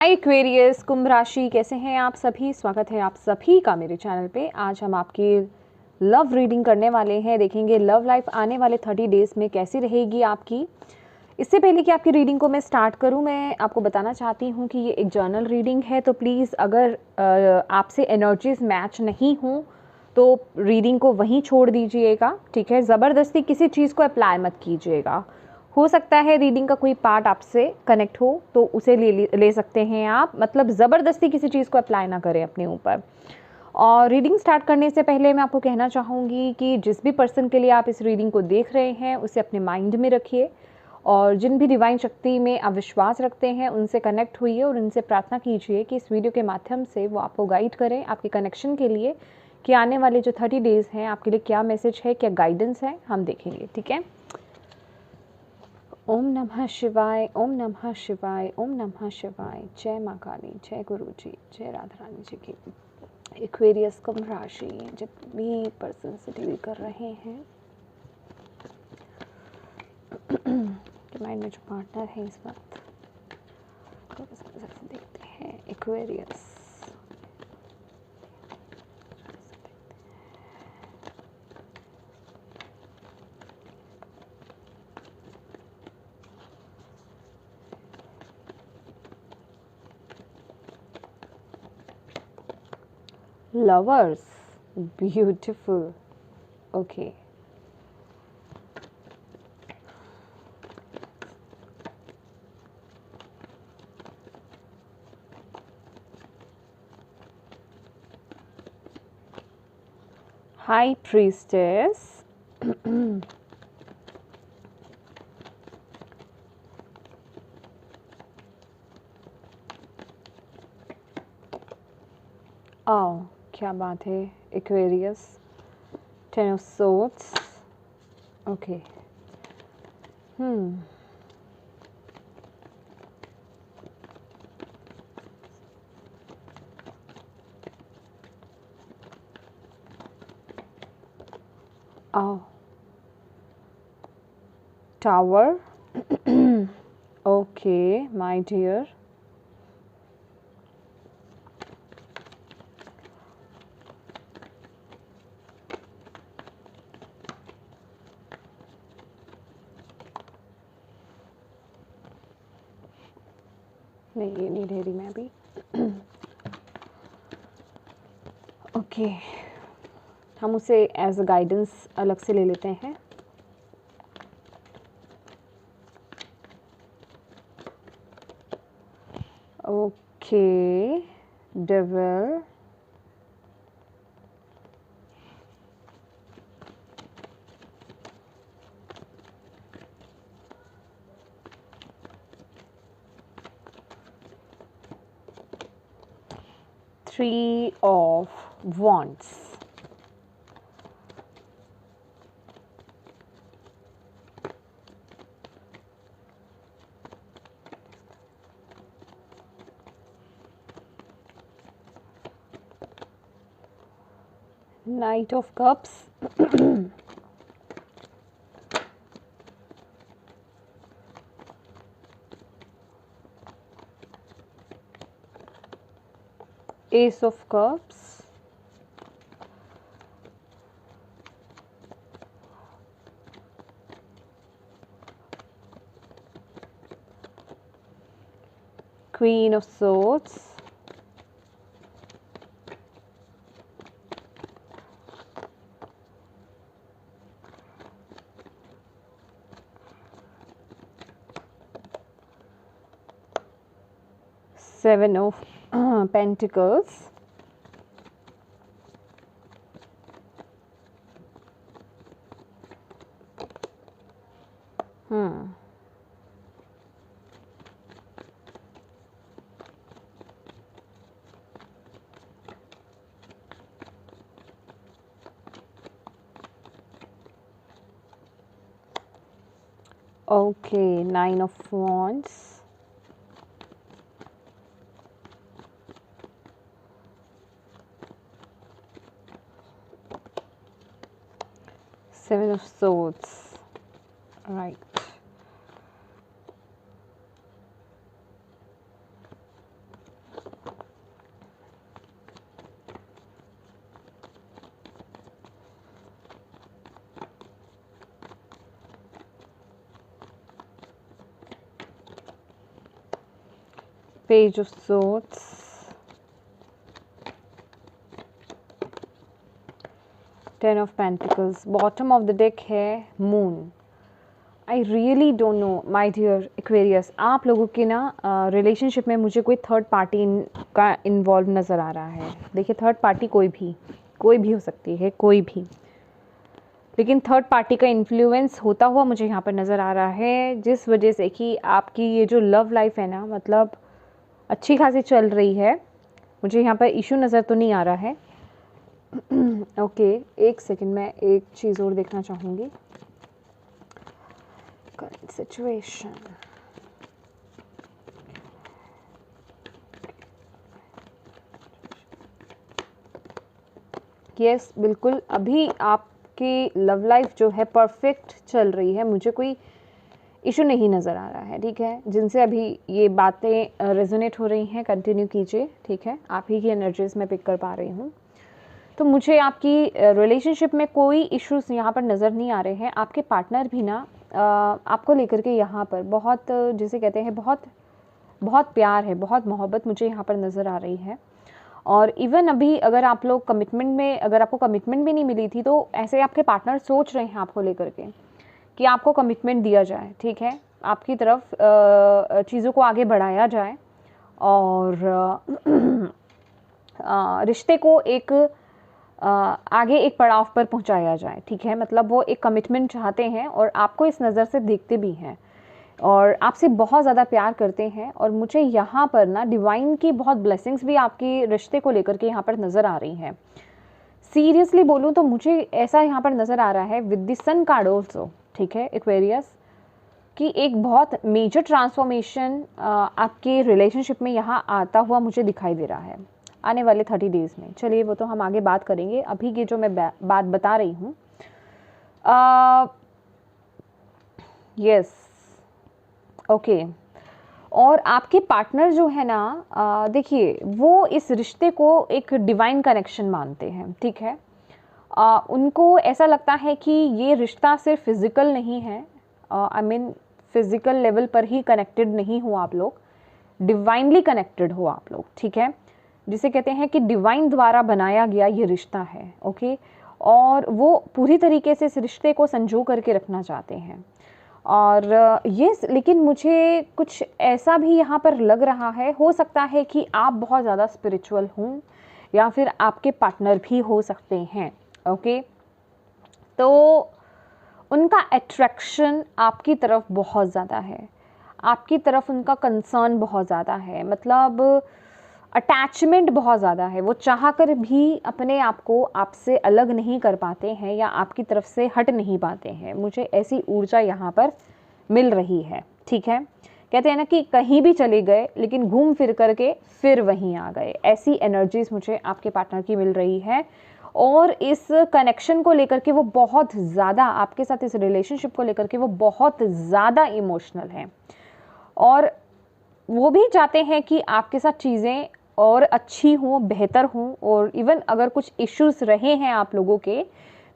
हाय Aquarius कुंभ राशि, कैसे हैं आप सभी। स्वागत है आप सभी का मेरे चैनल पे। आज हम आपकी लव रीडिंग करने वाले हैं। देखेंगे लव लाइफ आने वाले 30 डेज में कैसी रहेगी आपकी। इससे पहले कि आपकी रीडिंग को मैं स्टार्ट करूं, मैं आपको बताना चाहती हूं कि ये एक जर्नल रीडिंग है, तो प्लीज़ अगर आपसे एनर्जीज मैच नहीं हों तो रीडिंग को वहीं छोड़ दीजिएगा, ठीक है। ज़बरदस्ती किसी चीज़ को अप्लाई मत कीजिएगा। हो सकता है रीडिंग का कोई पार्ट आपसे कनेक्ट हो तो उसे ले सकते हैं आप, मतलब ज़बरदस्ती किसी चीज़ को अप्लाई ना करें अपने ऊपर। और रीडिंग स्टार्ट करने से पहले मैं आपको कहना चाहूँगी कि जिस भी पर्सन के लिए आप इस रीडिंग को देख रहे हैं उसे अपने माइंड में रखिए, और जिन भी डिवाइन शक्ति में आप विश्वास रखते हैं उनसे कनेक्ट हुइए और उनसे प्रार्थना कीजिए कि इस वीडियो के माध्यम से वो आपको गाइड करें आपके कनेक्शन के लिए, कि आने वाले जो 30 डेज़ हैं आपके लिए क्या मैसेज है, क्या गाइडेंस है, हम देखेंगे, ठीक है। ओम नमः शिवाय, ओम नमः शिवाय, ओम नमः शिवाय। जय माँ काली, जय गुरु जी, जय राधा रानी जी की। एक्वेरियस कुंभ राशि, जब भी पर्सन से डील कर रहे हैं कि माइंड में जो पार्टनर है इस वक्त, तो इस नजर से देखते हैं Aquarius. Lovers, beautiful. Okay. High Priestess. Oh, क्या बात है Aquarius. 10 of Swords. Okay. Oh. Tower. Okay, my dear. नहीं, ये नहीं ले रही मैं अभी। ओके, हम उसे एज अ गाइडेंस अलग से ले लेते हैं। Okay, devil. Three of Wands. Knight of Cups. Ace of Cups. Queen of Swords. Seven of Pentacles. Okay, Nine of Wands. Seven of Swords. Right. Page of swords, ten of pentacles, bottom of the deck है moon. I really don't know my dear Aquarius, आप लोगों के ना relationship में मुझे कोई third party का involve नज़र आ रहा है। देखिए थर्ड पार्टी कोई भी हो सकती है, कोई भी, लेकिन थर्ड पार्टी का इन्फ्लुएंस होता हुआ मुझे यहाँ पर नज़र आ रहा है, जिस वजह से कि आपकी ये जो लव लाइफ है ना, मतलब अच्छी खासी चल रही है। मुझे यहाँ पर इशू नज़र तो नहीं आ रहा है। ओके, एक सेकंड, मैं एक चीज़ और देखना चाहूँगी। करंट सिचुएशन, यस बिल्कुल, अभी आपकी लव लाइफ जो है परफेक्ट चल रही है, मुझे कोई इशू नहीं नज़र आ रहा है। ठीक है, जिनसे अभी ये बातें रेजोनेट हो रही हैं कंटिन्यू कीजिए। ठीक है, आप ही की एनर्जीज में पिक कर पा रही हूँ। तो मुझे आपकी रिलेशनशिप में कोई इश्यूज यहाँ पर नज़र नहीं आ रहे हैं। आपके पार्टनर भी ना आपको लेकर के यहाँ पर बहुत, जिसे कहते हैं बहुत प्यार है, बहुत मोहब्बत मुझे यहाँ पर नज़र आ रही है। और इवन अभी अगर आप लोग कमिटमेंट में, अगर आपको कमिटमेंट भी नहीं मिली थी, तो ऐसे आपके पार्टनर सोच रहे हैं आपको लेकर के कि आपको कमिटमेंट दिया जाए। ठीक है, आपकी तरफ चीज़ों को आगे बढ़ाया जाए और रिश्ते को एक आगे एक पड़ाव पर पहुंचाया जाए। ठीक है, मतलब वो एक कमिटमेंट चाहते हैं और आपको इस नज़र से देखते भी हैं और आपसे बहुत ज़्यादा प्यार करते हैं। और मुझे यहाँ पर ना डिवाइन की बहुत ब्लेसिंग्स भी आपके रिश्ते को लेकर के यहाँ पर नज़र आ रही हैं। सीरियसली बोलूँ तो मुझे ऐसा यहाँ पर नज़र आ रहा है with the sun card also. ठीक है एक्वेरियस, कि एक बहुत मेजर ट्रांसफॉर्मेशन आपके रिलेशनशिप में यहाँ आता हुआ मुझे दिखाई दे रहा है आने वाले 30 डेज़ में। चलिए वो तो हम आगे बात करेंगे, अभी की जो मैं बात बता रही हूँ। Yes, okay. और आपके पार्टनर जो है ना, देखिए वो इस रिश्ते को एक डिवाइन कनेक्शन मानते हैं। ठीक है, उनको ऐसा लगता है कि ये रिश्ता सिर्फ फिज़िकल नहीं है, आई मीन फिज़िकल लेवल पर ही कनेक्टेड नहीं हो आप लोग, डिवाइनली कनेक्टेड हो आप लोग। ठीक है, जिसे कहते हैं कि डिवाइन द्वारा बनाया गया ये रिश्ता है। ओके, और वो पूरी तरीके से इस रिश्ते को संजो करके रखना चाहते हैं। और ये लेकिन मुझे कुछ ऐसा भी यहाँ पर लग रहा है, हो सकता है कि आप बहुत ज़्यादा स्पिरिचुअल हों या फिर आपके पार्टनर भी हो सकते हैं। ओके, तो उनका अट्रैक्शन आपकी तरफ बहुत ज़्यादा है, आपकी तरफ उनका कंसर्न बहुत ज़्यादा है, मतलब अटैचमेंट बहुत ज़्यादा है। वो चाहकर भी अपने आप को आपसे अलग नहीं कर पाते हैं या आपकी तरफ से हट नहीं पाते हैं। मुझे ऐसी ऊर्जा यहाँ पर मिल रही है। ठीक है, कहते हैं ना कि कहीं भी चले गए लेकिन घूम फिर करके फिर वहीं आ गए, ऐसी एनर्जीज मुझे आपके पार्टनर की मिल रही है। और इस कनेक्शन को लेकर के वो बहुत ज़्यादा आपके साथ, इस रिलेशनशिप को लेकर के वो बहुत ज़्यादा इमोशनल हैं और वो भी चाहते हैं कि आपके साथ चीज़ें और अच्छी हों, बेहतर हों, और इवन अगर कुछ इश्यूज रहे हैं आप लोगों के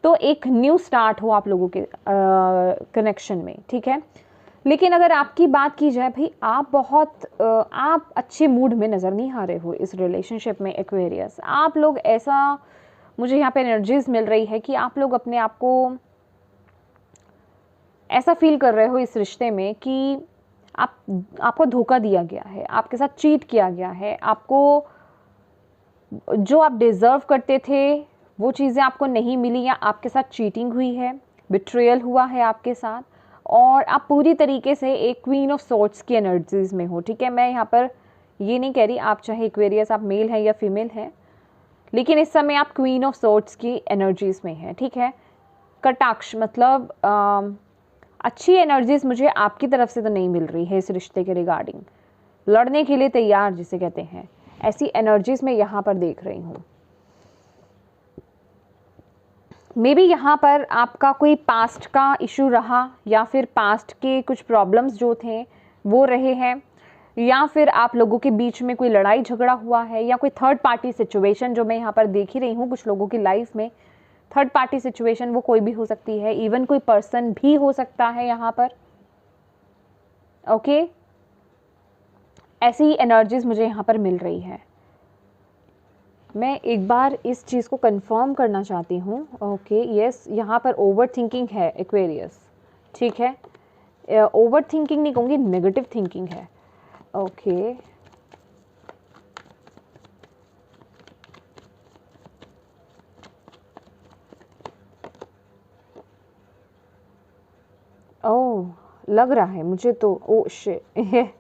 तो एक न्यू स्टार्ट हो आप लोगों के कनेक्शन में। ठीक है, लेकिन अगर आपकी बात की जाए भाई, आप अच्छे मूड में नज़र नहीं आ रहे हो इस रिलेशनशिप में एक्वेरियस। आप लोग ऐसा, मुझे यहाँ पे एनर्जीज मिल रही है कि आप लोग अपने आप को ऐसा फील कर रहे हो इस रिश्ते में कि आपको धोखा दिया गया है, आपके साथ चीट किया गया है, आपको जो आप डिज़र्व करते थे वो चीज़ें आपको नहीं मिली, या आपके साथ चीटिंग हुई है, बिट्रेयल हुआ है आपके साथ, और आप पूरी तरीके से एक क्वीन ऑफ सॉर्ड्स की एनर्जीज में हो। ठीक है, मैं यहाँ पर ये नहीं कह रही आप चाहे एक्वेरियस आप मेल हैं या फीमेल हैं, लेकिन इस समय आप क्वीन ऑफ सॉर्ड्स की एनर्जीज में हैं। ठीक है, कटाक्ष मतलब अच्छी एनर्जीज मुझे आपकी तरफ से तो नहीं मिल रही है इस रिश्ते के रिगार्डिंग, लड़ने के लिए तैयार जिसे कहते हैं, ऐसी एनर्जीज मैं यहाँ पर देख रही हूँ। मे बी यहाँ पर आपका कोई पास्ट का इशू रहा, या फिर पास्ट के कुछ प्रॉब्लम्स जो थे वो रहे हैं, या फिर आप लोगों के बीच में कोई लड़ाई झगड़ा हुआ है, या कोई थर्ड पार्टी सिचुएशन जो मैं यहाँ पर देख ही रही हूँ कुछ लोगों की लाइफ में। थर्ड पार्टी सिचुएशन वो कोई भी हो सकती है, इवन कोई पर्सन भी हो सकता है यहाँ पर। ओके, ऐसी एनर्जीज मुझे यहाँ पर मिल रही है। मैं एक बार इस चीज़ को कंफर्म करना चाहती हूँ। ओके यस, यहाँ पर ओवर थिंकिंग है एक्वेरियस, ठीक है। ओवर थिंकिंग नहीं कहूँगी, नेगेटिव थिंकिंग है। ओके ओह, लग रहा है मुझे तो, ओ शिट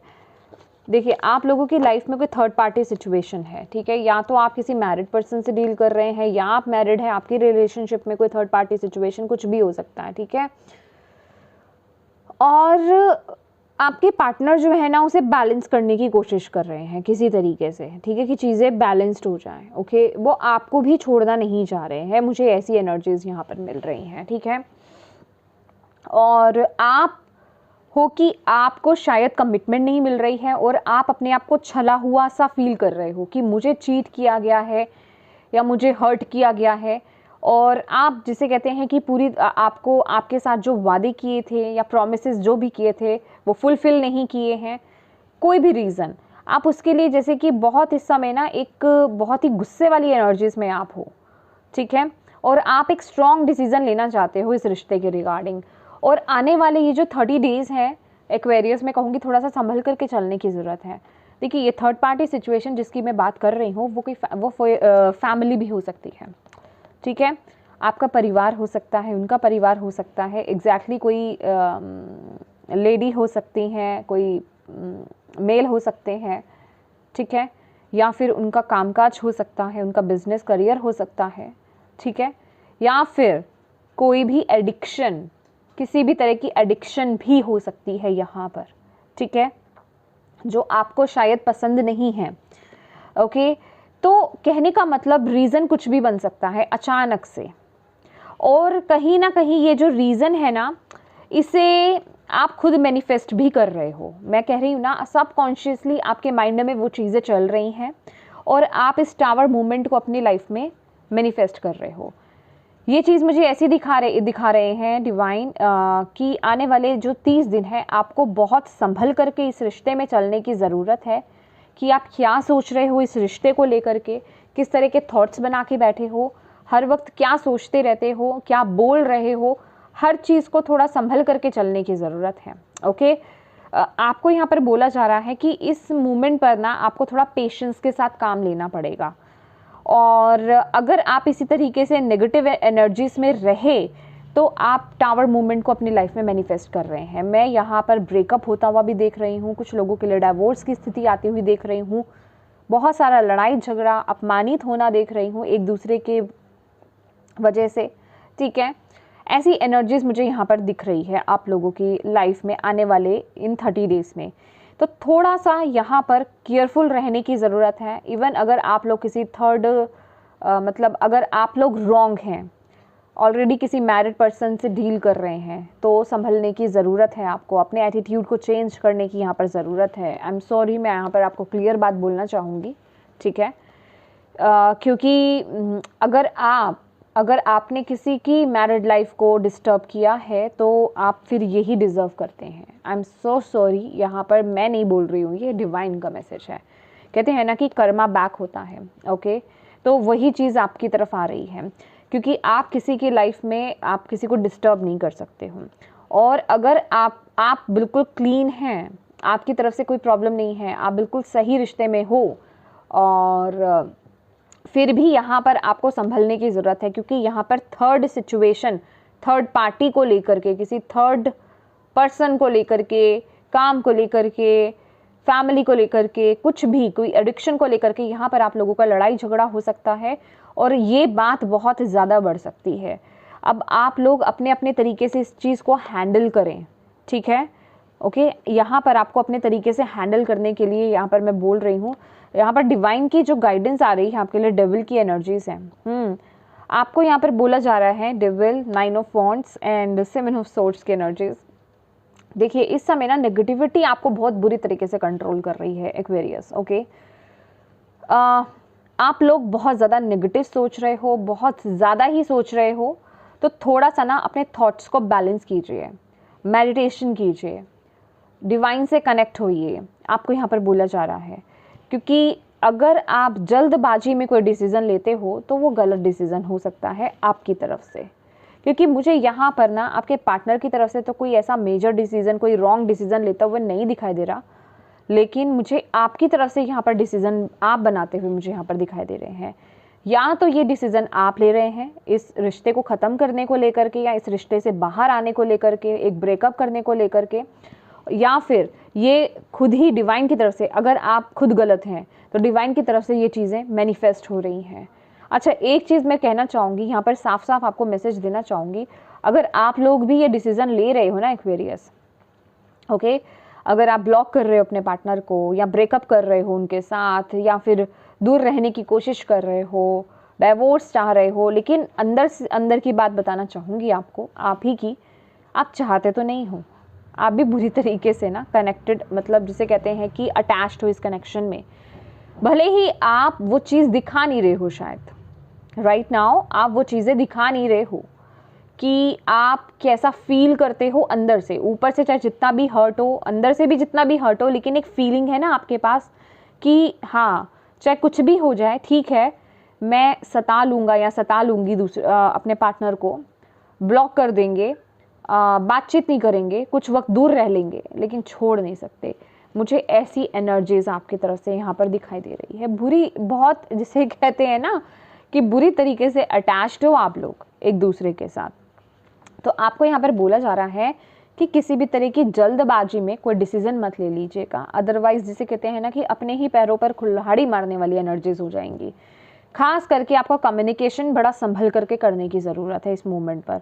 देखिए, आप लोगों की लाइफ में कोई थर्ड पार्टी सिचुएशन है, ठीक है। या तो आप किसी मैरिड पर्सन से डील कर रहे हैं, या आप मैरिड हैं, आपकी रिलेशनशिप में कोई थर्ड पार्टी सिचुएशन, कुछ भी हो सकता है, ठीक है। और आपके पार्टनर जो है ना, उसे बैलेंस करने की कोशिश कर रहे हैं किसी तरीके से, ठीक है, कि चीज़ें बैलेंस्ड हो जाएं। ओके, वो आपको भी छोड़ना नहीं चाह रहे हैं, मुझे ऐसी एनर्जीज यहाँ पर मिल रही हैं, ठीक है। और आप हो कि आपको शायद कमिटमेंट नहीं मिल रही है, और आप अपने आप को छला हुआ सा फील कर रहे हो कि मुझे चीट किया गया है या मुझे हर्ट किया गया है। और आप जिसे कहते हैं कि पूरी आपको आपके साथ जो वादे किए थे या प्रॉमिसेस जो भी किए थे वो फुलफिल नहीं किए हैं, कोई भी रीज़न, आप उसके लिए जैसे कि बहुत इस समय ना एक बहुत ही गुस्से वाली एनर्जीज में आप हो, ठीक है। और आप एक स्ट्रॉन्ग डिसीजन लेना चाहते हो इस रिश्ते के रिगार्डिंग। और आने वाले ये जो 30 डेज़ हैं एक्वेरियस में, कहूँगी थोड़ा सा संभल करके चलने की ज़रूरत है। देखिए, ये थर्ड पार्टी सिचुएशन जिसकी मैं बात कर रही हूँ, वो फैमिली भी हो सकती है, ठीक है। आपका परिवार हो सकता है, उनका परिवार हो सकता है, एग्जैक्टली कोई लेडी हो सकती हैं, कोई मेल हो सकते हैं, ठीक है। या फिर उनका कामकाज हो सकता है, उनका बिजनेस करियर हो सकता है, ठीक है। या फिर कोई भी एडिक्शन, किसी भी तरह की एडिक्शन भी हो सकती है यहाँ पर, ठीक है, जो आपको शायद पसंद नहीं है। ओके, तो कहने का मतलब रीज़न कुछ भी बन सकता है अचानक से। और कहीं ना कहीं ये जो रीज़न है ना, इसे आप खुद मैनिफेस्ट भी कर रहे हो। मैं कह रही हूँ ना, सबकॉन्शियसली आपके माइंड में वो चीज़ें चल रही हैं, और आप इस टावर मूवमेंट को अपनी लाइफ में मैनिफेस्ट कर रहे हो। ये चीज़ मुझे ऐसी दिखा रहे हैं डिवाइन कि आने वाले जो 30 दिन है, आपको बहुत संभल करके इस रिश्ते में चलने की ज़रूरत है। कि आप क्या सोच रहे हो इस रिश्ते को लेकर के, किस तरह के थॉट्स बना के बैठे हो, हर वक्त क्या सोचते रहते हो, क्या बोल रहे हो, हर चीज़ को थोड़ा संभल करके चलने की ज़रूरत है। ओके, आपको यहाँ पर बोला जा रहा है कि इस मूवमेंट पर ना आपको थोड़ा पेशेंस के साथ काम लेना पड़ेगा। और अगर आप इसी तरीके से नेगेटिव एनर्जीज में रहे, तो आप टावर मूवमेंट को अपनी लाइफ में मैनिफेस्ट कर रहे हैं। मैं यहाँ पर ब्रेकअप होता हुआ भी देख रही हूँ, कुछ लोगों के लिए डाइवोर्स की स्थिति आती हुई देख रही हूँ, बहुत सारा लड़ाई झगड़ा, अपमानित होना देख रही हूँ एक दूसरे के वजह से, ठीक है। ऐसी एनर्जीज मुझे यहाँ पर दिख रही है आप लोगों की लाइफ में आने वाले इन 30 डेज़ में। तो थोड़ा सा यहाँ पर केयरफुल रहने की ज़रूरत है। इवन अगर आप लोग किसी थर्ड मतलब अगर आप लोग रॉन्ग हैं, ऑलरेडी किसी मैरिड पर्सन से डील कर रहे हैं, तो संभलने की ज़रूरत है आपको, अपने एटीट्यूड को चेंज करने की यहाँ पर ज़रूरत है। आई एम सॉरी, मैं यहाँ पर आपको क्लियर बात बोलना चाहूँगी, ठीक है। क्योंकि अगर आपने किसी की मैरिड लाइफ को डिस्टर्ब किया है, तो आप फिर यही डिज़र्व करते हैं। आई एम सो सॉरी, यहाँ पर मैं नहीं बोल रही हूँ, ये डिवाइन का मैसेज है। कहते हैं ना कि कर्मा बैक होता है। ओके, तो वही चीज़ आपकी तरफ आ रही है, क्योंकि आप किसी की लाइफ में आप किसी को डिस्टर्ब नहीं कर सकते हो। और अगर आप बिल्कुल क्लीन हैं, आपकी तरफ से कोई प्रॉब्लम नहीं है, आप बिल्कुल सही रिश्ते में हो, और फिर भी यहाँ पर आपको संभलने की ज़रूरत है। क्योंकि यहाँ पर थर्ड सिचुएशन, थर्ड पार्टी को लेकर के, किसी थर्ड पर्सन को लेकर के, काम को लेकर के, फैमिली को लेकर के, कुछ भी, कोई एडिक्शन को लेकर के, यहाँ पर आप लोगों का लड़ाई झगड़ा हो सकता है, और ये बात बहुत ज़्यादा बढ़ सकती है। अब आप लोग अपने अपने तरीके से इस चीज़ को हैंडल करें, ठीक है। ओके, यहाँ पर आपको अपने तरीके से हैंडल करने के लिए यहाँ पर मैं बोल रही हूँ, यहाँ पर डिवाइन की जो गाइडेंस आ रही है आपके लिए, डेविल की एनर्जीज हैं। आपको यहाँ पर बोला जा रहा है devil, 9 of wands and 7 of swords की एनर्जीज। देखिए, इस समय ना नेगेटिविटी आपको बहुत बुरी तरीके से कंट्रोल कर रही है एक्वेरियस। ओके, आप लोग बहुत ज़्यादा नेगेटिव सोच रहे हो, बहुत ज़्यादा ही सोच रहे हो, तो थोड़ा सा ना अपने थॉट्स को बैलेंस कीजिए, मेडिटेशन कीजिए, डिवाइन से कनेक्ट होइए, आपको यहाँ पर बोला जा रहा है। क्योंकि अगर आप जल्दबाजी में कोई डिसीज़न लेते हो तो वो गलत डिसीज़न हो सकता है आपकी तरफ से। क्योंकि मुझे यहाँ पर ना आपके पार्टनर की तरफ से तो कोई ऐसा मेजर डिसीज़न, कोई रॉन्ग डिसीज़न लेता हुआ नहीं दिखाई दे रहा, लेकिन मुझे आपकी तरफ से यहाँ पर डिसीज़न आप बनाते हुए मुझे यहाँ पर दिखाई दे रहे हैं। या तो ये डिसीज़न आप ले रहे हैं इस रिश्ते को ख़त्म करने को लेकर के, या इस रिश्ते से बाहर आने को लेकर के, एक ब्रेकअप करने को लेकर के, या फिर ये खुद ही डिवाइन की तरफ से, अगर आप खुद गलत हैं तो डिवाइन की तरफ से ये चीज़ें मैनिफेस्ट हो रही हैं। अच्छा, एक चीज़ मैं कहना चाहूँगी यहाँ पर, साफ साफ आपको मैसेज देना चाहूँगी, अगर आप लोग भी ये डिसीज़न ले रहे हो ना एक्वेरियस, ओके, अगर आप ब्लॉक कर रहे हो अपने पार्टनर को, या ब्रेकअप कर रहे हो उनके साथ, या फिर दूर रहने की कोशिश कर रहे हो, डाइवोर्स चाह रहे हो, लेकिन अंदर से अंदर की बात बताना चाहूँगी आपको, आप ही की, आप चाहते तो नहीं हो, आप भी बुरी तरीके से ना कनेक्टेड, मतलब जिसे कहते हैं कि अटैच्ड हो इस कनेक्शन में। भले ही आप वो चीज़ दिखा नहीं रहे हो, शायद राइट नाउ आप वो चीज़ें दिखा नहीं रहे हो कि आप कैसा फील करते हो अंदर से, ऊपर से चाहे जितना भी हर्ट हो, अंदर से भी जितना भी हर्ट हो, लेकिन एक फीलिंग है ना आपके पास कि हाँ, चाहे कुछ भी हो जाए, ठीक है, मैं सता लूँगा या सता लूँगी अपने पार्टनर को, ब्लॉक कर देंगे, बातचीत नहीं करेंगे, कुछ वक्त दूर रह लेंगे, लेकिन छोड़ नहीं सकते। मुझे ऐसी एनर्जीज आपकी तरफ से यहाँ पर दिखाई दे रही है, बुरी, बहुत, जिसे कहते हैं ना कि बुरी तरीके से अटैच्ड हो आप लोग एक दूसरे के साथ। तो आपको यहाँ पर बोला जा रहा है कि किसी भी तरह की जल्दबाजी में कोई डिसीजन मत ले लीजिएगा, अदरवाइज जिसे कहते हैं ना कि अपने ही पैरों पर कुल्हाड़ी मारने वाली एनर्जीज हो जाएंगी। खास करके आपको कम्युनिकेशन बड़ा संभल करके करने की ज़रूरत है इस मोमेंट पर,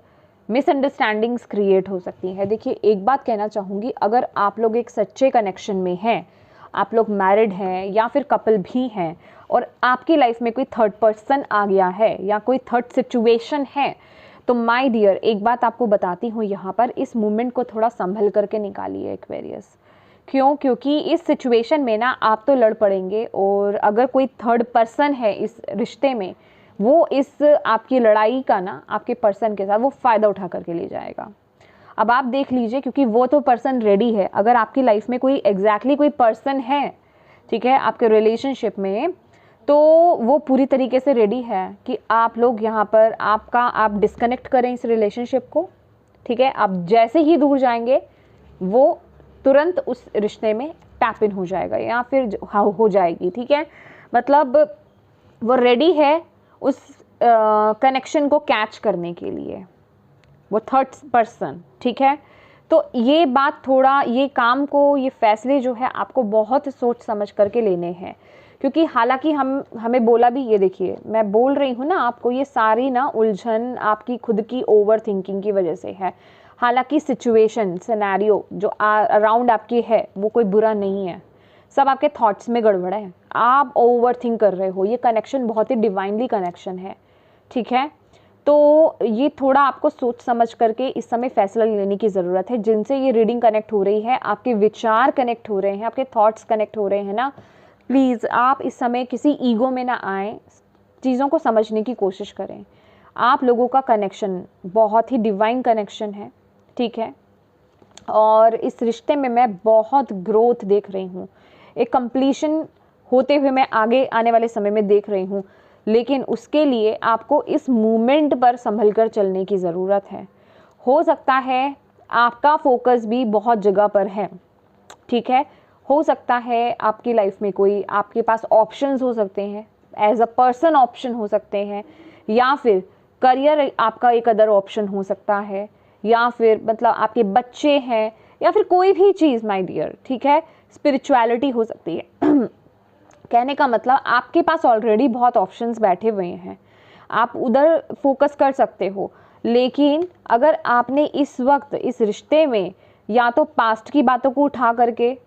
मिसअंडरस्टैंडिंग्स क्रिएट हो सकती है। देखिए, एक बात कहना चाहूँगी, अगर आप लोग एक सच्चे कनेक्शन में हैं, आप लोग मैरिड हैं या फिर कपल भी हैं, और आपकी लाइफ में कोई थर्ड पर्सन आ गया है या कोई थर्ड सिचुएशन है, तो माय डियर, एक बात आपको बताती हूँ यहाँ पर, इस मोमेंट को थोड़ा संभल करके निकालिए एक्वेरियस। क्यों? क्योंकि इस सिचुएशन में ना आप तो लड़ पड़ेंगे, और अगर कोई थर्ड पर्सन है इस रिश्ते में, वो इस आपकी लड़ाई का ना आपके पर्सन के साथ वो फ़ायदा उठा करके ले जाएगा। अब आप देख लीजिए, क्योंकि वो तो पर्सन रेडी है, अगर आपकी लाइफ में कोई एग्जैक्टली कोई पर्सन है, ठीक है, आपके रिलेशनशिप में, तो वो पूरी तरीके से रेडी है कि आप लोग यहाँ पर आप डिस्कनेक्ट करें इस रिलेशनशिप को, ठीक है। आप जैसे ही दूर जाएंगे, वो तुरंत उस रिश्ते में टैप इन हो जाएगा या फिर हो जाएगी, ठीक है। मतलब वो रेडी है उस कनेक्शन को कैच करने के लिए, वो थर्ड पर्सन, ठीक है। तो ये बात थोड़ा, ये काम को, ये फैसले जो है आपको बहुत सोच समझ करके लेने हैं, क्योंकि हालांकि हमें बोला भी, ये देखिए मैं बोल रही हूँ ना आपको, ये सारी ना उलझन आपकी खुद की ओवर थिंकिंग की वजह से है। हालांकि सिचुएशन, सिनेरियो जो अराउंड आपकी है वो कोई बुरा नहीं है, सब आपके थॉट्स में गड़बड़ है, आप ओवर थिंक कर रहे हो। ये कनेक्शन बहुत ही डिवाइनली कनेक्शन है, ठीक है। तो ये थोड़ा आपको सोच समझ करके इस समय फैसला लेने की ज़रूरत है। जिनसे ये रीडिंग कनेक्ट हो रही है, आपके विचार कनेक्ट हो रहे हैं, आपके थॉट्स कनेक्ट हो रहे हैं ना, प्लीज़ आप इस समय किसी ईगो में ना आएँ, चीज़ों को समझने की कोशिश करें। आप लोगों का कनेक्शन बहुत ही डिवाइन कनेक्शन है, ठीक है। और इस रिश्ते में मैं बहुत ग्रोथ देख रही हूँ, एक कंप्लीशन होते हुए मैं आगे आने वाले समय में देख रही हूँ, लेकिन उसके लिए आपको इस मूवमेंट पर संभल कर चलने की ज़रूरत है। हो सकता है आपका फोकस भी बहुत जगह पर है, ठीक है। हो सकता है आपकी लाइफ में कोई, आपके पास ऑप्शंस हो सकते हैं, एज अ पर्सन ऑप्शन हो सकते हैं, या फिर करियर आपका एक अदर ऑप्शन हो सकता है, या फिर मतलब आपके बच्चे हैं, या फिर कोई भी चीज़ माय डियर, ठीक है। स्पिरिचुअलिटी हो सकती है। कहने का मतलब आपके पास ऑलरेडी बहुत ऑप्शंस बैठे हुए हैं, आप उधर फोकस कर सकते हो। लेकिन अगर आपने इस वक्त इस रिश्ते में या तो पास्ट की बातों को उठा करके,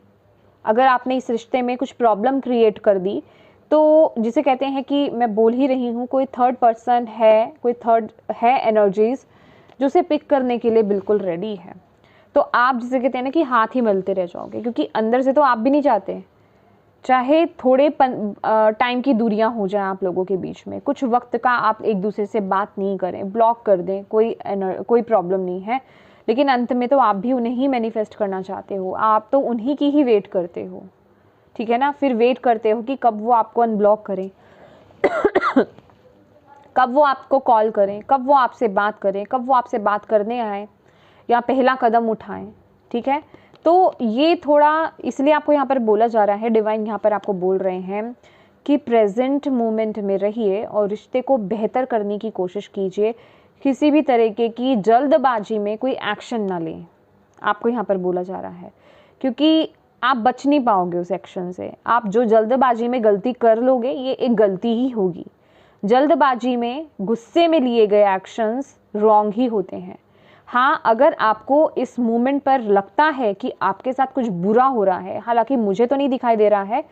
अगर आपने इस रिश्ते में कुछ प्रॉब्लम क्रिएट कर दी, तो जिसे कहते हैं कि मैं बोल ही रही हूँ, कोई थर्ड पर्सन है, कोई थर्ड है एनर्जीज जो उसे पिक करने के लिए बिल्कुल रेडी है। तो आप जिसे कहते हैं ना कि हाथ ही मलते रह जाओगे, क्योंकि अंदर से तो आप भी नहीं चाहते, चाहे थोड़े टाइम की दूरियां हो जाएं आप लोगों के बीच में, कुछ वक्त का आप एक दूसरे से बात नहीं करें, ब्लॉक कर दें, कोई प्रॉब्लम नहीं है, लेकिन अंत में तो आप भी उन्हें ही मैनिफेस्ट करना चाहते हो, आप तो उन्हीं की ही वेट करते हो, ठीक है ना। फिर वेट करते हो कि कब वो आपको अनब्लॉक करें कब वो आपको कॉल करें, कब वो आपसे बात करें, कब वो आपसे बात करने आए या पहला कदम उठाएं, ठीक है। तो ये थोड़ा इसलिए आपको यहाँ पर बोला जा रहा है, डिवाइन यहाँ पर आपको बोल रहे हैं कि प्रेजेंट मोमेंट में रहिए और रिश्ते को बेहतर करने की कोशिश कीजिए। किसी भी तरीके की जल्दबाजी में कोई एक्शन ना लें, आपको यहाँ पर बोला जा रहा है, क्योंकि आप बच नहीं पाओगे उस एक्शन से। आप जो जल्दबाजी में गलती कर लोगे ये एक गलती ही होगी। जल्दबाजी में गुस्से में लिए गए एक्शंस रॉन्ग ही होते हैं। हाँ, अगर आपको इस मोमेंट पर लगता है कि आपके साथ कुछ बुरा हो रहा है, हालांकि मुझे तो नहीं दिखाई दे रहा है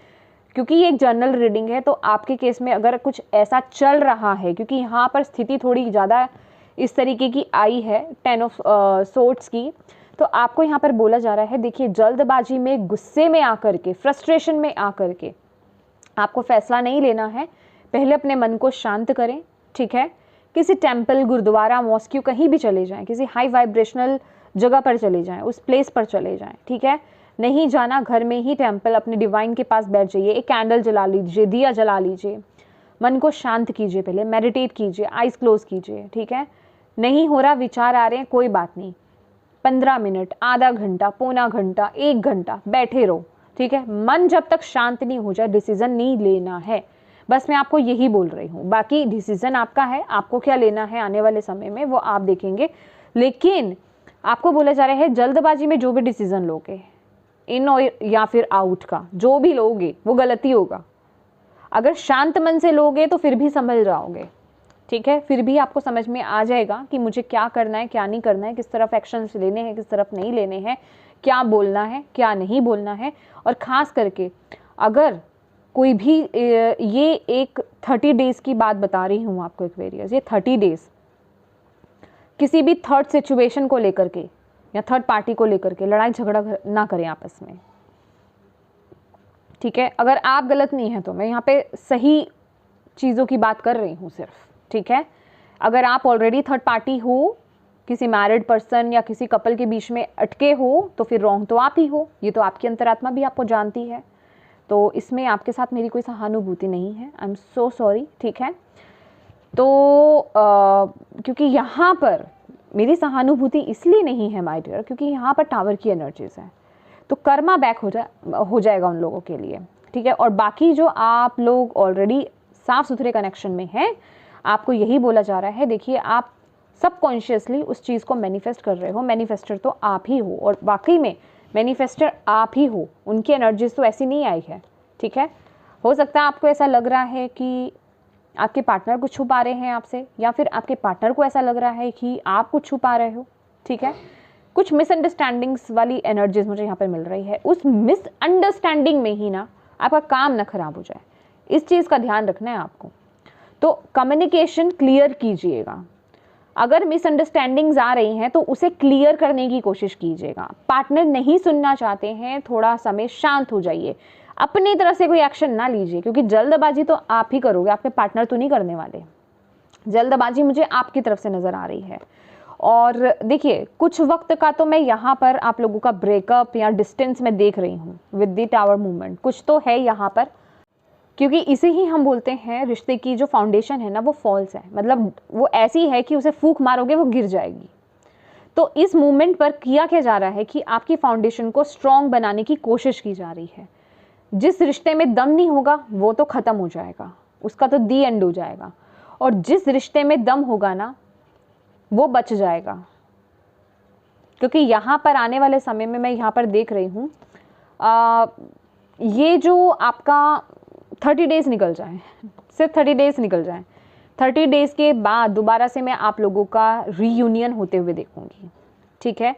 क्योंकि ये एक जनरल रीडिंग है, तो आपके केस में अगर कुछ ऐसा चल रहा है, क्योंकि यहाँ पर स्थिति थोड़ी ज़्यादा इस तरीके की आई है 10 ऑफ सोर्ड्स की, तो आपको यहाँ पर बोला जा रहा है देखिए जल्दबाजी में, गुस्से में आकर के, फ्रस्ट्रेशन में आकर के आपको फैसला नहीं लेना है। पहले अपने मन को शांत करें, ठीक है। किसी टेम्पल, गुरुद्वारा, मॉस्क्यू कहीं भी चले जाएं, किसी हाई वाइब्रेशनल जगह पर चले जाएं, उस प्लेस पर चले जाएं, ठीक है। नहीं जाना, घर में ही टेम्पल अपने डिवाइन के पास बैठ जाइए, एक कैंडल जला लीजिए, दिया जला लीजिए, मन को शांत कीजिए, पहले मेडिटेट कीजिए, आइज क्लोज कीजिए, ठीक है। नहीं हो रहा, विचार आ रहे हैं, कोई बात नहीं, 15 मिनट, आधा घंटा, पौना घंटा, 1 घंटा बैठे रहो, ठीक है। मन जब तक शांत नहीं हो जाए डिसीजन नहीं लेना है, बस मैं आपको यही बोल रही हूँ। बाकी डिसीजन आपका है, आपको क्या लेना है आने वाले समय में वो आप देखेंगे। लेकिन आपको बोला जा रहा है जल्दबाजी में जो भी डिसीजन लोगे, इन और या फिर आउट का जो भी लोगे वो गलती होगा। अगर शांत मन से लोगे तो फिर भी समझ जाओगे, ठीक है। फिर भी आपको समझ में आ जाएगा कि मुझे क्या करना है, क्या नहीं करना है, किस तरफ एक्शंस लेने हैं, किस तरफ नहीं लेने हैं, क्या बोलना है, क्या नहीं बोलना है। और ख़ास करके अगर कोई भी ये एक 30 डेज़ की बात बता रही हूँ आपको एक्वेरियस, ये 30 डेज़ किसी भी थर्ड सिचुएशन को लेकर के या थर्ड पार्टी को लेकर के लड़ाई झगड़ा ना करें आपस में, ठीक है। अगर आप गलत नहीं हैं तो मैं यहाँ पे सही चीज़ों की बात कर रही हूँ सिर्फ, ठीक है। अगर आप ऑलरेडी थर्ड पार्टी हो, किसी मैरिड पर्सन या किसी कपल के बीच में अटके हो, तो फिर रॉन्ग तो आप ही हो, ये तो आपकी अंतरात्मा भी आपको जानती है। तो इसमें आपके साथ मेरी कोई सहानुभूति नहीं है, आई एम सो सॉरी, ठीक है। तो क्योंकि यहाँ पर मेरी सहानुभूति इसलिए नहीं है माय डियर, क्योंकि यहाँ पर टावर की एनर्जीज है, तो कर्मा बैक हो जाएगा उन लोगों के लिए, ठीक है। और बाकी जो आप लोग ऑलरेडी साफ सुथरे कनेक्शन में हैं, आपको यही बोला जा रहा है देखिए आप सबकॉन्शियसली उस चीज़ को मैनिफेस्ट कर रहे हो, मैनिफेस्टर तो आप ही हो, और वाकई में मैनिफेस्टर आप ही हो, उनकी एनर्जीज तो ऐसी नहीं आई है, ठीक है। हो सकता है आपको ऐसा लग रहा है कि आपके पार्टनर कुछ छुपा रहे हैं आपसे, या फिर आपके पार्टनर को ऐसा लग रहा है कि आप कुछ छुपा रहे हो, ठीक है। कुछ मिसअंडरस्टैंडिंग्स वाली एनर्जीज मुझे यहाँ पर मिल रही है। उस मिसअंडरस्टैंडिंग में ही ना आपका काम ना खराब हो जाए, इस चीज़ का ध्यान रखना है आपको। तो कम्युनिकेशन क्लियर कीजिएगा। अगर मिसअंडरस्टैंडिंग्स आ रही हैं तो उसे क्लियर करने की कोशिश कीजिएगा। पार्टनर नहीं सुनना चाहते हैं, थोड़ा समय शांत हो जाइए, अपनी तरफ से कोई एक्शन ना लीजिए, क्योंकि जल्दबाजी तो आप ही करोगे, आपके पार्टनर तो नहीं करने वाले। जल्दबाजी मुझे आपकी तरफ से नज़र आ रही है। और देखिए कुछ वक्त का तो मैं यहाँ पर आप लोगों का ब्रेकअप या डिस्टेंस में देख रही हूँ विद द टावर मूवमेंट, कुछ तो है यहाँ पर, क्योंकि इसे ही हम बोलते हैं रिश्ते की जो फाउंडेशन है ना वो फॉल्स है, मतलब वो ऐसी है कि उसे फूंक मारोगे वो गिर जाएगी। तो इस मूवमेंट पर किया क्या जा रहा है कि आपकी फाउंडेशन को स्ट्रॉन्ग बनाने की कोशिश की जा रही है। जिस रिश्ते में दम नहीं होगा वो तो ख़त्म हो जाएगा, उसका तो दी एंड हो जाएगा, और जिस रिश्ते में दम होगा ना वो बच जाएगा। क्योंकि यहाँ पर आने वाले समय में मैं यहाँ पर देख रही हूँ ये जो आपका 30 डेज़ निकल जाए, सिर्फ 30 डेज़ निकल जाए, 30 डेज़ के बाद दोबारा से मैं आप लोगों का रीयूनियन होते हुए देखूंगी, ठीक है।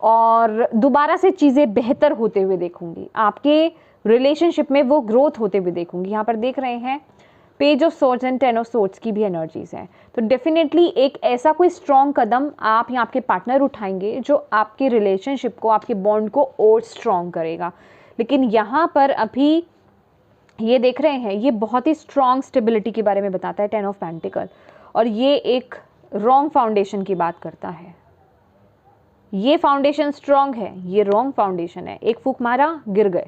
और दोबारा से चीज़ें बेहतर होते हुए देखूंगी, आपके रिलेशनशिप में वो ग्रोथ होते हुए देखूंगी। यहाँ पर देख रहे हैं page of swords and 10 of swords की भी एनर्जीज हैं। तो डेफिनेटली एक ऐसा कोई स्ट्रॉन्ग कदम आप या आपके पार्टनर उठाएंगे जो आपके रिलेशनशिप को, आपके बॉन्ड को और स्ट्रॉन्ग करेगा। लेकिन यहाँ पर अभी ये देख रहे हैं ये बहुत ही स्ट्रॉन्ग स्टेबिलिटी के बारे में बताता है 10 ऑफ पेंटिकल, और ये एक रॉन्ग फाउंडेशन की बात करता है। ये फाउंडेशन स्ट्रांग है, ये रॉन्ग फाउंडेशन है, एक फूक मारा गिर गए,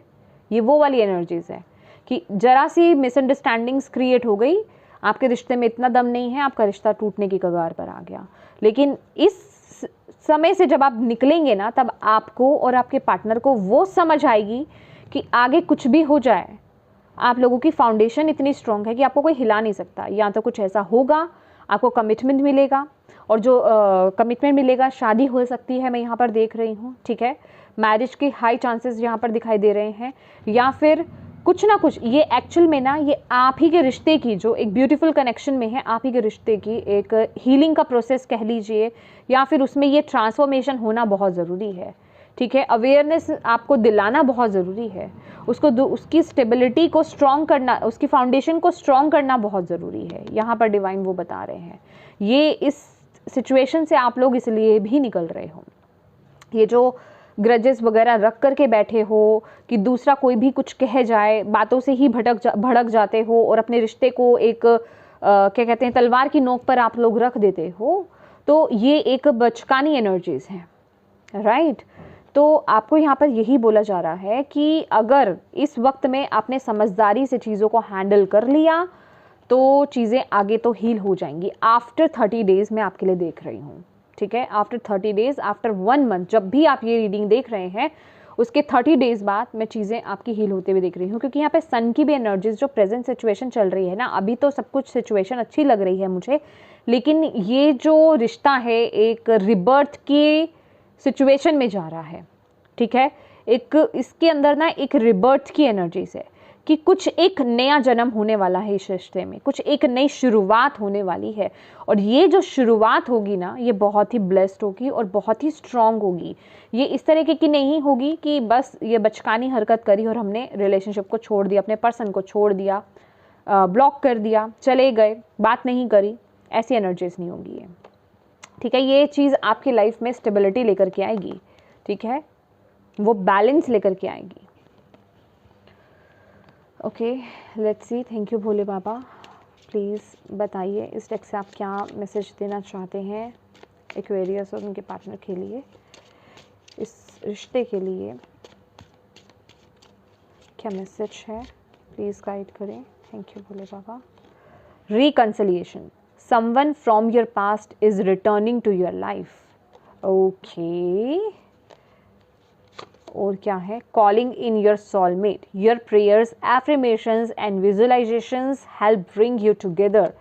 ये वो वाली एनर्जीज है कि जरा सी मिसअंडरस्टैंडिंग्स क्रिएट हो गई, आपके रिश्ते में इतना दम नहीं है, आपका रिश्ता टूटने की कगार पर आ गया। लेकिन इस समय से जब आप निकलेंगे ना, तब आपको और आपके पार्टनर को वो समझ आएगी कि आगे कुछ भी हो जाए, आप लोगों की फाउंडेशन इतनी स्ट्रांग है कि आपको कोई हिला नहीं सकता। या तो कुछ ऐसा होगा, आपको कमिटमेंट मिलेगा, और जो कमिटमेंट मिलेगा शादी हो सकती है, मैं यहाँ पर देख रही हूँ, ठीक है, मैरिज के हाई चांसेस यहाँ पर दिखाई दे रहे हैं। या फिर कुछ ना कुछ, ये एक्चुअल में ना ये आप ही के रिश्ते की जो एक ब्यूटीफुल कनेक्शन में है, आप ही के रिश्ते की एक हीलिंग का प्रोसेस कह लीजिए, या फिर उसमें ये ट्रांसफॉर्मेशन होना बहुत ज़रूरी है, ठीक है। अवेयरनेस आपको दिलाना बहुत ज़रूरी है, उसको उसकी स्टेबिलिटी को स्ट्रॉन्ग करना, उसकी फाउंडेशन को स्ट्रॉन्ग करना बहुत ज़रूरी है। यहाँ पर डिवाइन वो बता रहे हैं, ये इस सिचुएशन से आप लोग इसलिए भी निकल रहे हो, ये जो ग्रजेस वगैरह रख करके बैठे हो कि दूसरा कोई भी कुछ कह जाए, बातों से ही भड़क जाते हो और अपने रिश्ते को एक क्या कहते हैं, तलवार की नोक पर आप लोग रख देते हो, तो ये एक बचकानी एनर्जीज हैं, राइट। तो आपको यहाँ पर यही बोला जा रहा है कि अगर इस वक्त में आपने समझदारी से चीज़ों को हैंडल कर लिया तो चीज़ें आगे तो हील हो जाएंगी। आफ्टर 30 डेज़ मैं आपके लिए देख रही हूँ, ठीक है, आफ्टर 30 डेज़, आफ्टर 1 मंथ, जब भी आप ये रीडिंग देख रहे हैं उसके 30 डेज़ बाद मैं चीज़ें आपकी हील होते हुए देख रही हूँ। क्योंकि यहाँ पे सन की भी एनर्जीज, जो प्रेजेंट सिचुएशन चल रही है ना, अभी तो सब कुछ सिचुएशन अच्छी लग रही है मुझे, लेकिन ये जो रिश्ता है एक रिबर्थ की सिचुएशन में जा रहा है, ठीक है। एक इसके अंदर ना एक रिबर्थ की एनर्जीज है कि कुछ एक नया जन्म होने वाला है इस रिश्ते में, कुछ एक नई शुरुआत होने वाली है, और ये जो शुरुआत होगी ना, ये बहुत ही ब्लेस्ड होगी और बहुत ही स्ट्रांग होगी। ये इस तरीके की नहीं होगी कि बस ये बचकानी हरकत करी और हमने रिलेशनशिप को छोड़ दिया, अपने पर्सन को छोड़ दिया, ब्लॉक कर दिया, चले गए, बात नहीं करी, ऐसी एनर्जीज नहीं होगी ये, ठीक है। ये चीज़ आपकी लाइफ में स्टेबिलिटी लेकर के आएगी, ठीक है, वो बैलेंस लेकर के आएगी। Okay, let's see. Thank you Bhole Baba, please बताइए इस डेक से आप क्या मैसेज देना चाहते हैं एक्वेरियस और उनके पार्टनर के लिए, इस रिश्ते के लिए क्या मैसेज है, प्लीज़ गाइड करें। Thank you Bhole Baba. Reconciliation, someone from your past is returning to your life, okay. और क्या है, calling in your soulmate, your prayers, affirmations and visualisations help bring you together,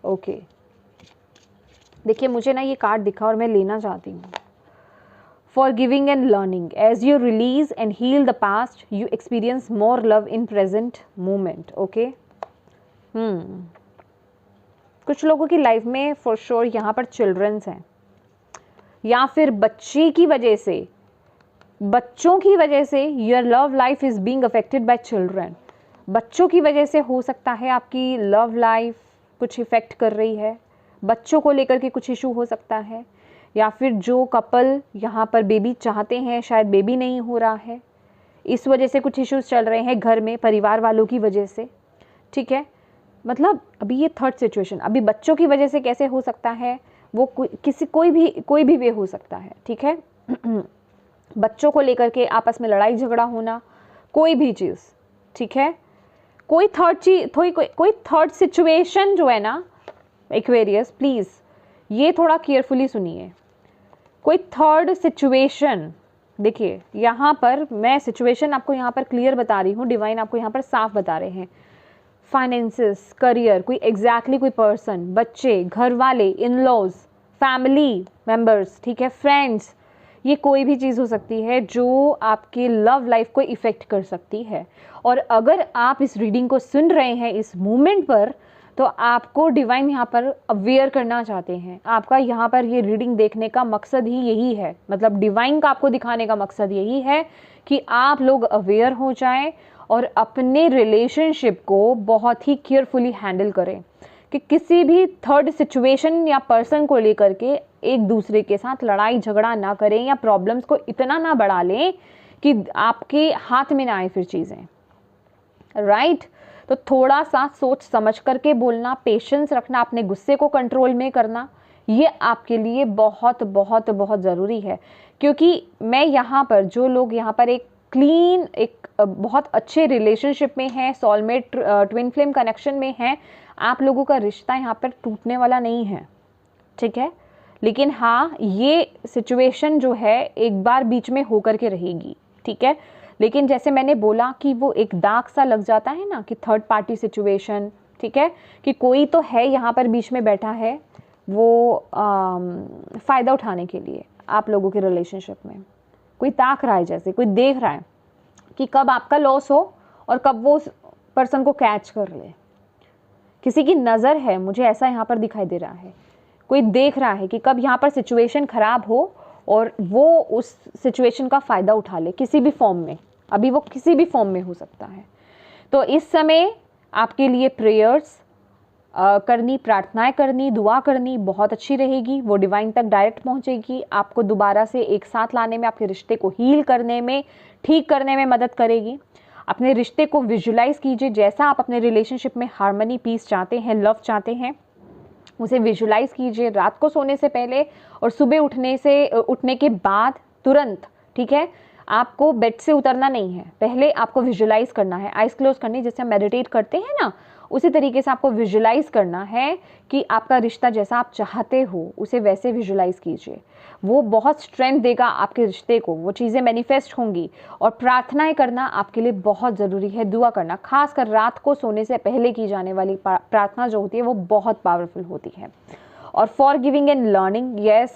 okay. देखिए मुझे ना ये कार्ड दिखा और मैं लेना चाहती हूँ। Forgiving and learning, as you release and heal the past you experience more love in present moment, okay. कुछ लोगों की लाइफ में फॉर श्योर यहाँ पर चिल्ड्रंस हैं, या फिर बच्चे की वजह से, बच्चों की वजह से your love life is being affected by children. बच्चों की वजह से हो सकता है आपकी लव लाइफ कुछ इफेक्ट कर रही है, बच्चों को लेकर के कुछ इशू हो सकता है, या फिर जो कपल यहाँ पर बेबी चाहते हैं शायद बेबी नहीं हो रहा है, इस वजह से कुछ इश्यूज चल रहे हैं घर में परिवार वालों की वजह से, ठीक है। मतलब अभी ये थर्ड सिचुएशन, अभी बच्चों की वजह से कैसे हो सकता है, वो कोई भी वे हो सकता है, ठीक है। बच्चों को लेकर के आपस में लड़ाई झगड़ा होना, कोई भी चीज़, ठीक है, कोई थर्ड चीज, कोई थर्ड सिचुएशन जो है ना एक्वेरियस, प्लीज़ ये थोड़ा केयरफुली सुनिए। कोई थर्ड सिचुएशन, देखिए यहाँ पर मैं सिचुएशन आपको यहाँ पर क्लियर बता रही हूँ, डिवाइन आपको यहाँ पर साफ बता रहे हैं। फाइनेंसेस, करियर, कोई एग्जैक्टली कोई पर्सन, बच्चे, घर वाले, इन लॉज, फैमिली मेम्बर्स, ठीक है, फ्रेंड्स, ये कोई भी चीज़ हो सकती है जो आपकी लव लाइफ को इफ़ेक्ट कर सकती है। और अगर आप इस रीडिंग को सुन रहे हैं इस मोमेंट पर, तो आपको डिवाइन यहाँ पर अवेयर करना चाहते हैं। आपका यहाँ पर ये रीडिंग देखने का मकसद ही यही है, मतलब डिवाइन का आपको दिखाने का मकसद यही है कि आप लोग अवेयर हो जाएं और अपने रिलेशनशिप को बहुत ही केयरफुली हैंडल करें, कि किसी भी थर्ड सिचुएशन या पर्सन को लेकर के एक दूसरे के साथ लड़ाई झगड़ा ना करें या प्रॉब्लम्स को इतना ना बढ़ा लें कि आपके हाथ में ना आए फिर चीज़ें, राइट। तो थोड़ा सा सोच समझ करके बोलना, पेशेंस रखना, अपने गुस्से को कंट्रोल में करना, ये आपके लिए बहुत बहुत बहुत ज़रूरी है। क्योंकि मैं यहाँ पर जो लोग यहाँ पर एक क्लीन, एक बहुत अच्छे रिलेशनशिप में हैं, सोलमेट ट्विन फ्लेम कनेक्शन में हैं, आप लोगों का रिश्ता यहाँ पर टूटने वाला नहीं है, ठीक है। लेकिन हाँ, ये सिचुएशन जो है एक बार बीच में होकर के रहेगी, ठीक है। लेकिन जैसे मैंने बोला कि वो एक दाग सा लग जाता है ना, कि थर्ड पार्टी सिचुएशन, ठीक है, कि कोई तो है यहाँ पर बीच में बैठा है, वो फ़ायदा उठाने के लिए आप लोगों के रिलेशनशिप में कोई ताक रहा है, जैसे कोई देख रहा है कि कब आपका लॉस हो और कब वो उस पर्सन को कैच कर ले। किसी की नज़र है, मुझे ऐसा यहाँ पर दिखाई दे रहा है, कोई देख रहा है कि कब यहाँ पर सिचुएशन ख़राब हो और वो उस सिचुएशन का फ़ायदा उठा ले किसी भी फॉर्म में। अभी वो किसी भी फॉर्म में हो सकता है। तो इस समय आपके लिए प्रेयर्स करनी, प्रार्थनाएं करनी, दुआ करनी बहुत अच्छी रहेगी। वो डिवाइन तक डायरेक्ट पहुंचेगी, आपको दोबारा से एक साथ लाने में, आपके रिश्ते को हील करने में, ठीक करने में मदद करेगी। अपने रिश्ते को विजुलाइज कीजिए, जैसा आप अपने रिलेशनशिप में हार्मनी, पीस चाहते हैं, लव चाहते हैं, उसे विजुलाइज कीजिए रात को सोने से पहले और सुबह उठने के बाद तुरंत, ठीक है। आपको बेड से उतरना नहीं है, पहले आपको विजुलाइज करना है, आइज क्लोज करनी, जैसे हम मेडिटेट करते हैं ना, उसी तरीके से आपको विजुलाइज करना है कि आपका रिश्ता जैसा आप चाहते हो उसे वैसे विजुलाइज कीजिए। वो बहुत स्ट्रेंथ देगा आपके रिश्ते को, वो चीज़ें मैनिफेस्ट होंगी। और प्रार्थनाएं करना आपके लिए बहुत ज़रूरी है, दुआ करना, खासकर रात को सोने से पहले की जाने वाली प्रार्थना जो होती है वो बहुत पावरफुल होती है। और for giving and learning, yes,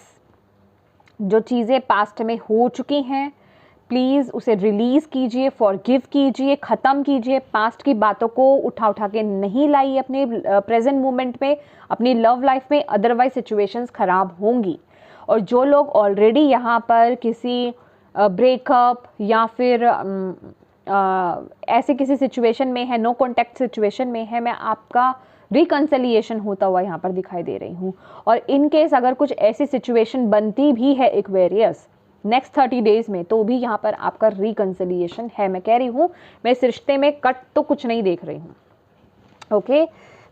जो चीज़ें पास्ट में हो चुकी हैं प्लीज़ उसे रिलीज़ कीजिए, फॉरगिव कीजिए, ख़त्म कीजिए। पास्ट की बातों को उठा के नहीं लाइए अपने प्रेजेंट मोमेंट में, अपनी लव लाइफ में, अदरवाइज सिचुएशंस ख़राब होंगी। और जो लोग ऑलरेडी यहाँ पर किसी ब्रेकअप या फिर ऐसे किसी सिचुएशन में है, नो कॉन्टैक्ट सिचुएशन में है, मैं आपका रिकन्सिलिएशन होता हुआ यहाँ पर दिखाई दे रही हूँ। और इन केस अगर कुछ ऐसी सिचुएशन बनती भी है एक्वेरियस नेक्स्ट 30 डेज में, तो भी यहाँ पर आपका रिकन्सिलिएशन है। मैं कह रही हूँ, मैं इस रिश्ते में कट तो कुछ नहीं देख रही हूँ, ओके।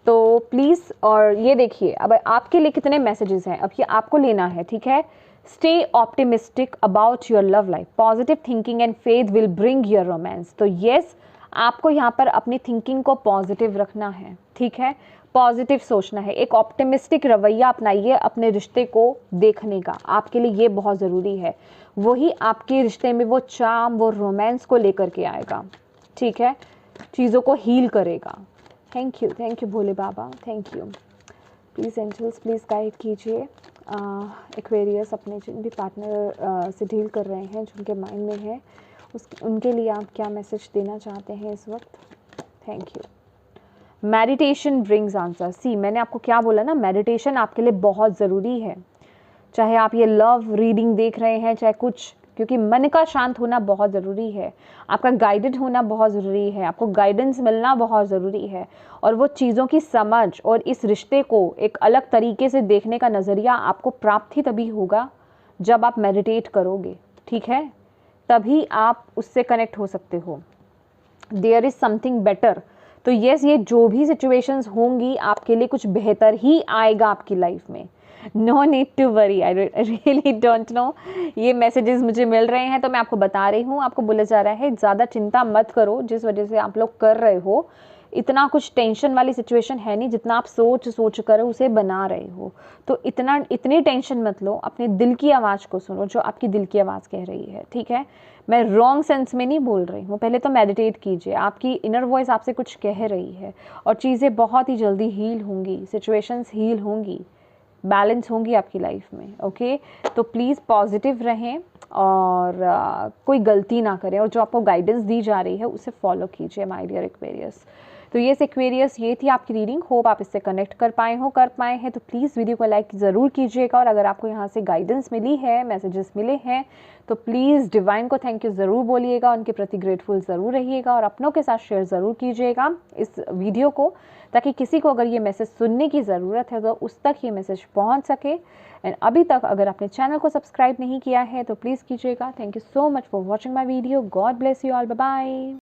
तो प्लीज़, और ये देखिए अब आपके लिए कितने मैसेजेस हैं, अब ये आपको लेना है, ठीक है। Stay optimistic about your love life, positive thinking and faith will bring your romance. तो येस, आपको यहाँ पर अपनी थिंकिंग को पॉजिटिव रखना है, ठीक है, पॉजिटिव सोचना है, एक ऑप्टिमिस्टिक रवैया अपनाइए अपने रिश्ते को देखने का, आपके लिए ये बहुत ज़रूरी है। वही आपके रिश्ते में वो चार्म, वो रोमांस को लेकर के आएगा, ठीक है, चीज़ों को हील करेगा। Thank you Bhole Baba, thank you. Please angels, please guide कीजिए एक्वेरियस अपने जिन भी पार्टनर से डील कर रहे हैं, जिनके माइंड में है, उनके लिए आप क्या मैसेज देना चाहते हैं इस वक्त। Thank you. Meditation brings answer. See, मैंने आपको क्या बोला ना, मेडिटेशन आपके लिए बहुत ज़रूरी है। चाहे आप ये लव रीडिंग देख रहे हैं, चाहे कुछ, क्योंकि मन का शांत होना बहुत ज़रूरी है, आपका गाइडेड होना बहुत ज़रूरी है, आपको गाइडेंस मिलना बहुत ज़रूरी है। और वो चीज़ों की समझ और इस रिश्ते को एक अलग तरीके से देखने का नज़रिया आपको प्राप्त ही तभी होगा जब आप मेडिटेट करोगे, ठीक है, तभी आप उससे कनेक्ट हो सकते हो। There is something better. तो यस, ये जो भी सिचुएशंस होंगी आपके लिए कुछ बेहतर ही आएगा आपकी लाइफ में। No need to worry, I really don't know, ये मैसेजेस मुझे मिल रहे हैं तो मैं आपको बता रही हूँ। आपको बोला जा रहा है ज़्यादा चिंता मत करो, जिस वजह से आप लोग कर रहे हो, इतना कुछ टेंशन वाली सिचुएशन है नहीं जितना आप सोच कर उसे बना रहे हो। तो इतनी टेंशन मत लो, अपने दिल की आवाज़ को सुनो जो आपकी दिल की आवाज़ कह रही है, ठीक है। मैं रॉन्ग सेंस में नहीं बोल रही हूँ। पहले तो मेडिटेट कीजिए, आपकी इनर वॉइस आपसे कुछ कह रही है और चीज़ें बहुत ही जल्दी हील होंगी, सिचुएशंस हील होंगी, बैलेंस होंगी आपकी लाइफ में, ओके। तो प्लीज़ पॉजिटिव रहें और कोई गलती ना करें, और जो आपको गाइडेंस दी जा रही है उसे फॉलो कीजिए माय डियर एक्वेरियस। तो ये एक्वेरियस, ये थी आपकी रीडिंग। होप आप इससे कनेक्ट कर पाए हैं। तो प्लीज़ वीडियो को लाइक ज़रूर कीजिएगा, और अगर आपको यहाँ से गाइडेंस मिली है, मैसेजेस मिले हैं, तो प्लीज़ डिवाइन को थैंक यू ज़रूर बोलिएगा, उनके प्रति ग्रेटफुल ज़रूर रहिएगा, और अपनों के साथ शेयर ज़रूर कीजिएगा इस वीडियो को, ताकि किसी को अगर ये मैसेज सुनने की ज़रूरत है तो उस तक ये मैसेज पहुँच सके। एंड अभी तक अगर आपने चैनल को सब्सक्राइब नहीं किया है तो प्लीज़ कीजिएगा। Thank you so much for watching my video. God bless you all, bye bye.